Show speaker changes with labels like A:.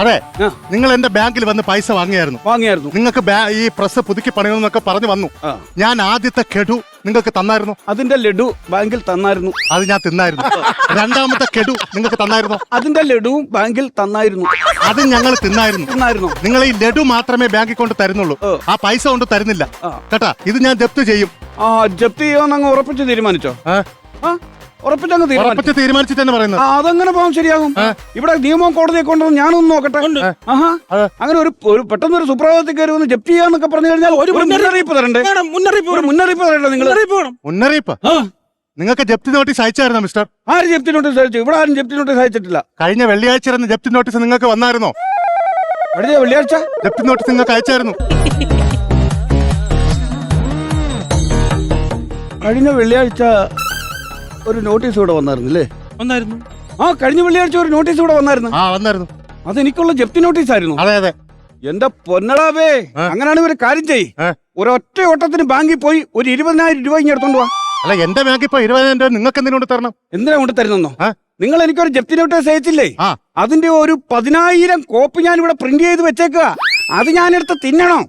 A: അതെ, നിങ്ങൾ എന്റെ ബാങ്കിൽ വന്ന് പൈസ വാങ്ങിയായിരുന്നു. നിങ്ങൾക്ക് ഈ പ്രസ് പുതുക്കി പണിയണമെന്നൊക്കെ പറഞ്ഞു വന്നു. ഞാൻ ആദ്യത്തെ കെടു നിങ്ങൾക്ക് തന്നായിരുന്നു.
B: അതിന്റെ ലഡു ബാങ്കിൽ തന്നായിരുന്നു.
A: അത് ഞാൻ തിന്നായിരുന്നു. രണ്ടാമത്തെ കെടു നിങ്ങൾക്ക് തന്നായിരുന്നു.
B: അതിന്റെ ലഡുവും ബാങ്കിൽ തന്നായിരുന്നു.
A: അത് ഞങ്ങൾ തിന്നായിരുന്നു. നിങ്ങൾ ഈ ലഡു മാത്രമേ ബാങ്കിൽ കൊണ്ട് തരുന്നുള്ളൂ, ആ പൈസ കൊണ്ട് തരുന്നില്ല കേട്ടാ. ഇത് ഞാൻ ജപ്തി ചെയ്യും.
B: ജപ്തി ചെയ്യാൻ ഉറപ്പിച്ച് തീരുമാനിച്ചോ?
A: ഉറപ്പിച്ച് തീരുമാനിച്ചിട്ട് തന്നെ പറയുന്നത്.
B: അതെങ്ങനെ പോകാൻ ശരിയാകും? ഇവിടെ നിയമം കോടതിയെ കൊണ്ടുവന്ന് ഞാനൊന്ന് നോക്കട്ടെ. അങ്ങനെ ഒരു പെട്ടെന്ന് ഒരു സുപ്രഭാതത്തിൽ കയറി വന്ന് ജപ്തി ചെയ്യാന്നൊക്കെ പറഞ്ഞു കഴിഞ്ഞാൽ ഒരു മുന്നറിയിപ്പ് തരണ്ടേ? മുന്നറിയിപ്പ് തരണ്ടേ നിങ്ങൾ?
A: മുന്നറിയിപ്പ് നിങ്ങൾക്ക് ജപ്തി നോട്ടീസ് അയച്ചായിരുന്നോ മിസ്റ്റർ?
B: ആര് ജപ്തി നോട്ടീസ് അയച്ചു? ഇവിടെ ആരും ജപ്തി നോട്ടീസ് അയച്ചിട്ടില്ല.
A: കഴിഞ്ഞ വെള്ളിയാഴ്ച ജപ്തി നോട്ടീസ് നിങ്ങൾക്ക് വന്നായിരുന്നോ?
B: കഴിഞ്ഞ വെള്ളിയാഴ്ച
A: ജപ്തി നോട്ടീസ് നിങ്ങൾക്ക് അയച്ചായിരുന്നു.
B: കഴിഞ്ഞ വെള്ളിയാഴ്ച ഒരു നോട്ടീസ് ഇവിടെ വന്നായിരുന്നില്ലേ?
C: വന്നായിരുന്നു.
B: കഴിഞ്ഞ വെള്ളിയാഴ്ച ഒരു നോട്ടീസ് ഇവിടെ വന്നായിരുന്നു.
A: വന്നായിരുന്നു.
B: അതെനിക്കുള്ള ജപ്തി നോട്ടീസ് ആയിരുന്നു.
A: അതെ.
B: എന്റെ പൊന്നടാവേ, അങ്ങനെയാണെങ്കിൽ ഒരു കാര്യം ചെയ്യ്. ഒരൊറ്റ ഓട്ടത്തിന് ബാങ്കിൽ പോയി ഒരു 20,000 രൂപ ഇങ്ങനെ എടുത്തോണ്ട് വാ.
A: അല്ല, എന്റെ ബാങ്കിൽ ഇപ്പൊ 20,000 രൂപ നിങ്ങൾക്ക് എന്തിനു കൊണ്ട് തരണം?
B: എന്തിനാ കൊണ്ട് തരുന്നോ? നിങ്ങൾ എനിക്കൊരു ജപ്തി നോട്ടീസ് അയച്ചില്ലേ? അതിന്റെ ഒരു 10,000 കോപ്പി ഞാൻ ഇവിടെ പ്രിന്റ് ചെയ്ത് വെച്ചേക്കുക. അത് ഞാനെടുത്ത് തിന്നണോ?